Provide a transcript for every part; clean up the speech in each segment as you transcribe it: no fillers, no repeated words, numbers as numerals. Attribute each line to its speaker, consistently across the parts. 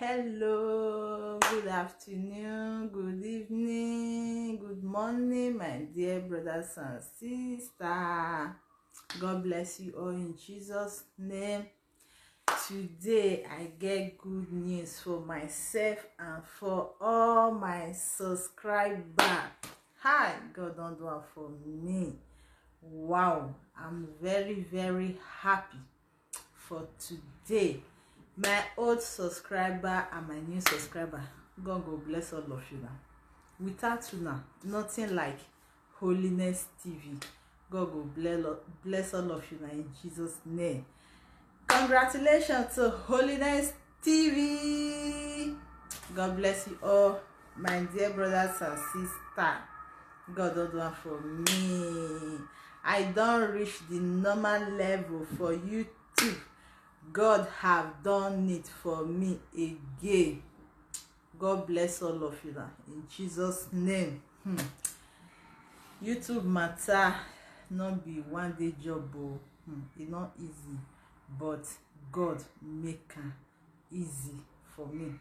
Speaker 1: Hello, good afternoon, good evening, good morning, my dear brothers and sisters. God bless you all in Jesus' name. Today, I get good news for myself and for all my subscribers. Hi, God don't do it for me. Wow, I'm very, very happy for today. My old subscriber and my new subscriber, God go bless all of you now. Without you now, nothing like Holiness TV. God go bless all of you now in Jesus' name. Congratulations to Holiness TV. God bless you all, my dear brothers and sisters. God don't do it for me. I don't reach the normal level for YouTube. God have done it for me again. God bless all of you now in Jesus' name. YouTube matter not be one day job. It's not easy, but God make it easy for me.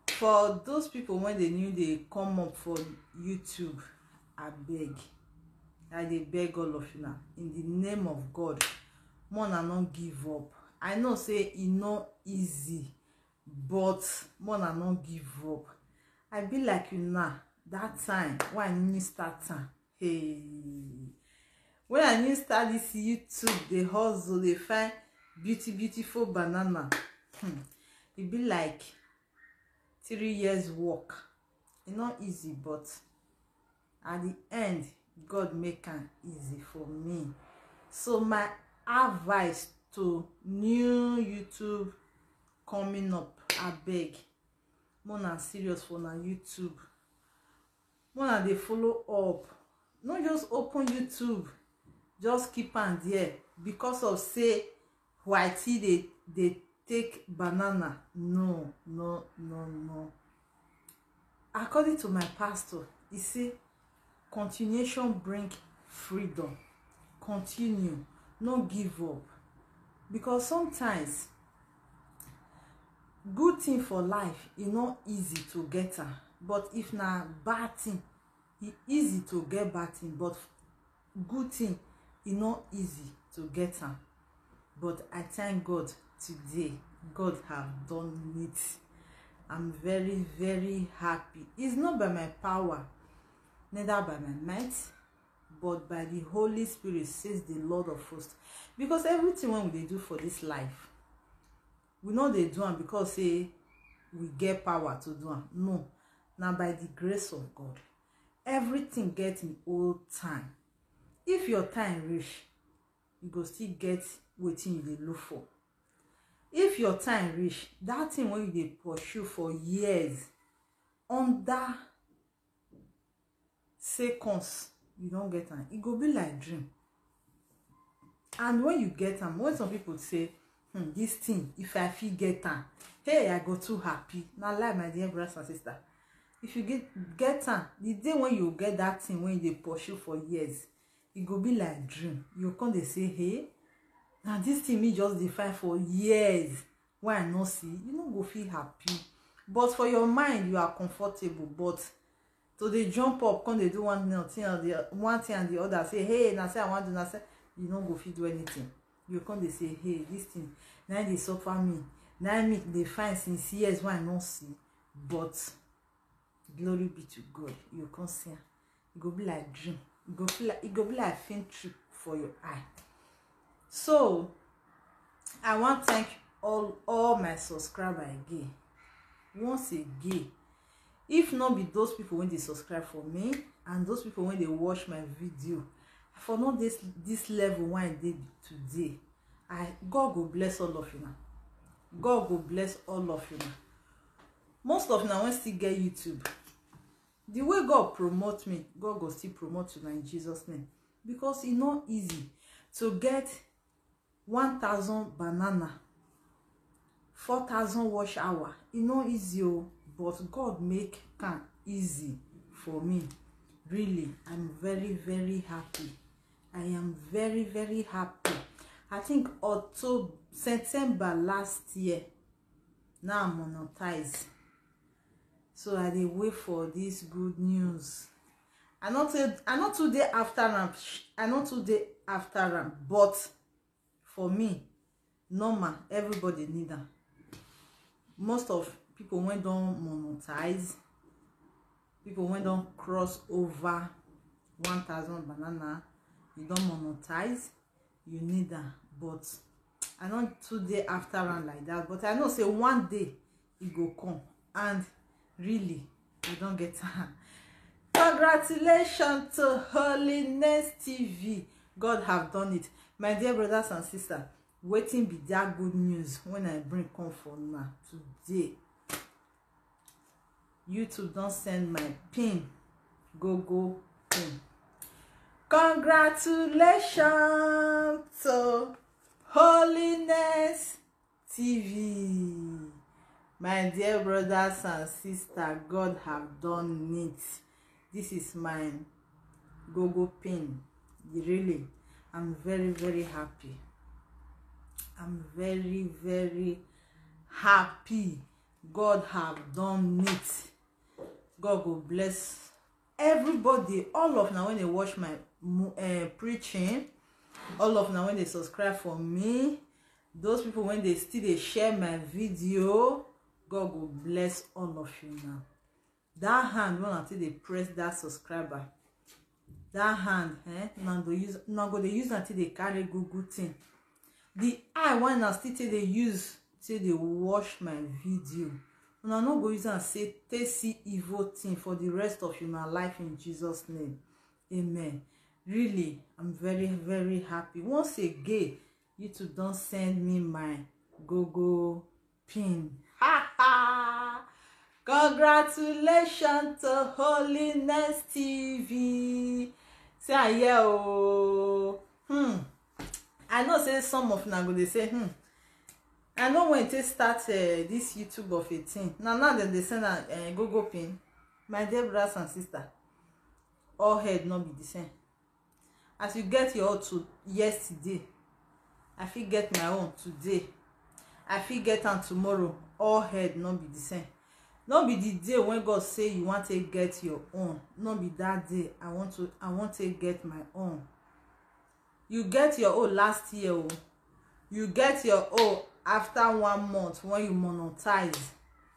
Speaker 1: For those people when they knew they come up for YouTube, I dey beg all of you now in the name of God, more na not give up. I know say e no easy, but more na not give up. I be like you now that time when I new start time. Hey, when I new start this YouTube, the hustle, they find beautiful banana. It be like 3 years work. It's not easy, but at the end, God make it easy for me. So my advice to new YouTube coming up, I beg, more na serious for na YouTube. More na dey follow up. Not just open YouTube, just keep on there because of say whitey they take banana. No. According to my pastor, he say continuation bring freedom. Continue, no give up, because sometimes good thing for life is not easy to get her, but if na bad thing, it's easy to get bad thing, but good thing is not easy to get her. But I thank God today, God have done it. I'm very, very happy. It's not by my power, neither by my might, but by the Holy Spirit, says the Lord of hosts. Because everything when we do for this life, we know they do it because say we get power to do it. No, now by the grace of God, everything gets in old time. If your time reach, you go still get wetin you dey look for. If your time reach, that thing when you dey pursue for years, under seconds, you don't get am. It go be like dream. And when you get am, when some people say, this thing, if I feel get am, hey, I go too happy. Now lie, my dear brothers and sisters. If you get am, the day when you get that thing, when you pursue for years, it go be like dream. You come dey say, hey, now this thing me just define for years. Why I not see, you no go feel happy. But for your mind, you are comfortable. But so they jump up, come they do one thing and the other. Say, hey, now say I want to, now say you no go fit do anything. You come they say, hey, this thing now they suffer me. Now me they find since years why I not see. But glory be to God. You can't see. It go be like dream. It go be like faint trip for your eye. So I want to thank all my subscribers again. Once again. If not be those people when they subscribe for me and those people when they watch my video, for not this level when I did today, God will bless all of you now. God will bless all of you now. Most of now when still get YouTube, the way God promote me, God will still promote you now in Jesus' name. Because it's not easy to get 1,000 banana, 4,000 wash hour. It's not easy, but God make it easy for me. Really, I'm very, very happy. I am very, very happy. I think September last year, now I'm monetized. So I dey wait for this good news. I not too dey after am. I not too dey after am, but for me, normal, everybody need am. Most of people when don monetize, people when don cross over 1,000 banana, you don monetize, you need am. But I not too dey after am like that. But I know say one day e go come, and really I don get am. Congratulations to Holiness TV. God have done it. My dear brothers and sisters, wetin be that good news when I bring come for una today? YouTube don send my pin, go pin. Congratulations to Holiness TV. My dear brothers and sisters, God have done it. This is my go pin. Really, I'm very happy. I'm very happy. God have done it. God will bless everybody. All of now when they watch my preaching, all of now when they subscribe for me, those people when they still they share my video, God will bless all of you now. That hand when until they press that subscriber, that hand, now they use until they carry Google thing. The eye when I still they use till they watch my video. And I not go use and say they see evil thing for the rest of your life in Jesus' name. Amen. Really, I'm very happy. Once again, YouTube don't send me my go pin. Ha ha! Congratulations to Holiness TV. Say I hear oh. I know say some of them go they say I know when they start this YouTube of 18. Now they send a go pin. My dear brothers and sisters, all head not be the same. As you get your own to yesterday, I feel get my own today. I feel get on tomorrow. All head not be the same. Not be the day when God say you want to get your own. Not be that day I want to get my own. You get your own last year. Oh. You get your own after 1 month when you monetize.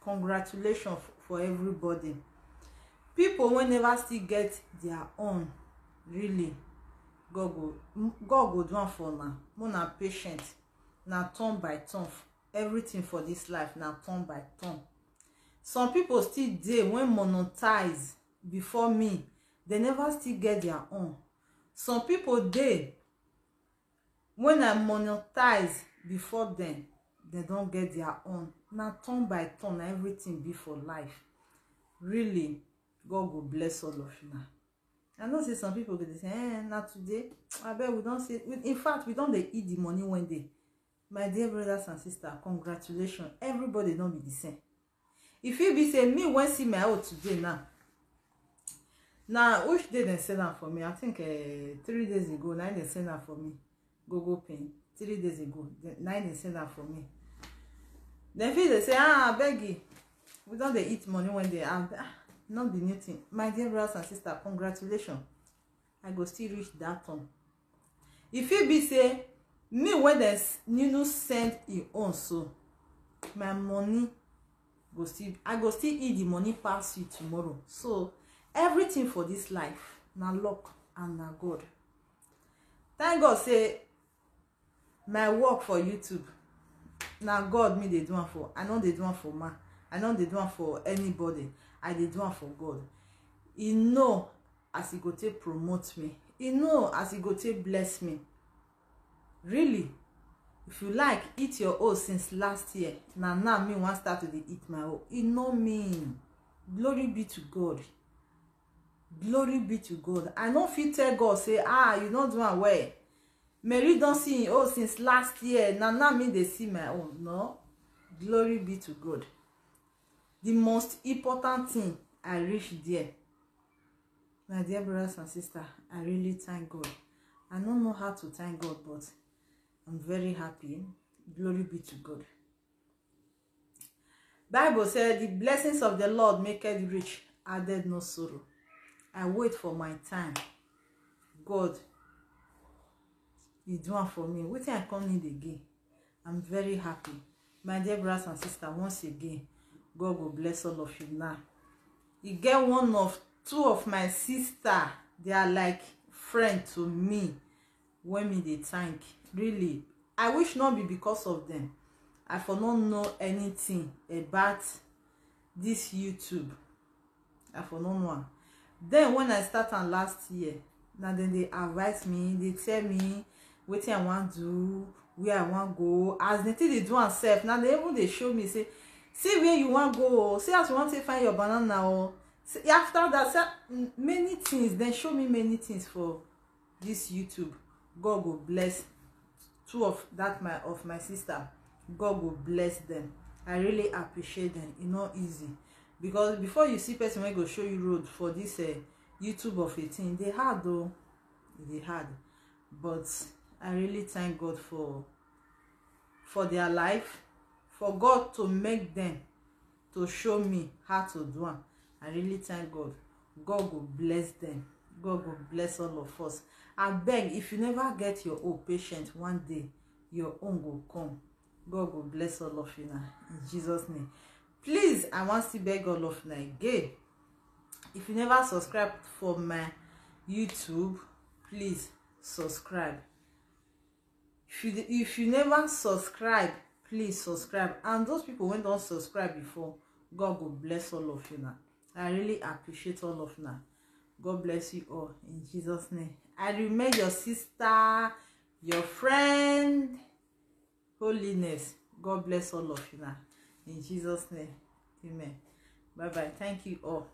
Speaker 1: Congratulations for everybody. People will never still get their own. Really, God go do for now. More patient. Now turn by turn. Everything for this life now turn by turn. Some people still dey when monetize before me. They never still get their own. Some people dey when I monetize before them, they don't get their own. Now turn by turn, everything be for life. Really, God will bless all of you now. I know say some people go say, not today. I bet we don't say. In fact, we don't eat the money one day. My dear brothers and sisters, congratulations. Everybody don't be the same. If you be say me when see my own today now which day they send that for me? I think 3 days ago. Now they send that for me. Go pin 3 days ago. Now they send that for me. Then feel they say beg you. We don't they eat money when they have not the new thing. My dear brothers and sisters, congratulations. I go still reach that turn. If you be say me when there's send it on so my money go still I go still eat the money pass you tomorrow. So everything for this life na luck and na God. Thank God say my work for YouTube na God me they do one for. I know they do one for man. I know they do one for anybody. I dey do one for God. He know as he go take promote me. He know as he go take bless me. Really, if you like eat your own since last year, now me want start to eat my own. It no mean. Glory be to God. Glory be to God. I no fit tell God say you not doing well. Mary don't see since last year. Now me they see my own. No, glory be to God. The most important thing I reached there. My dear brothers and sisters, I really thank God. I don't know how to thank God, but I'm very happy. Glory be to God. Bible said the blessings of the Lord make it rich, added no sorrow. I wait for my time. God, you do one for me. Wetin I come need again. I'm very happy. My dear brothers and sisters, once again, God will bless all of you now. You get two of my sister. They are like friend to me. When me they thank. Really, I wish not be because of them. I for not know anything about this YouTube. I for not know. Then when I start on last year, now then they advise me, they tell me wetin I want do, where I want go. As they think they do and self, now they show me say, see where you want go, see as you want to find your banana or see, after that say, many things. Then show me many things for this YouTube. God will bless two of my sister. God will bless them. I really appreciate them. It's not easy, because before you see person wey go show you road for this YouTube of 18, they hard though. They hard, but I really thank God for their life, for God to make them to show me how to do it. I really thank God. God will bless them. God will bless all of us. I beg, if you never get your own patient, one day your own will come. God will bless all of you now in Jesus' name. Please, I want to beg all of you again. If you never subscribe for my YouTube, please subscribe. If you never subscribe, please subscribe. And those people who don't subscribe before, God will bless all of you now. I really appreciate all of you now. God bless you all in Jesus' name. I remain your sister, your friend, Holiness. God bless all of you now in Jesus' name. Amen. Bye bye. Thank you all.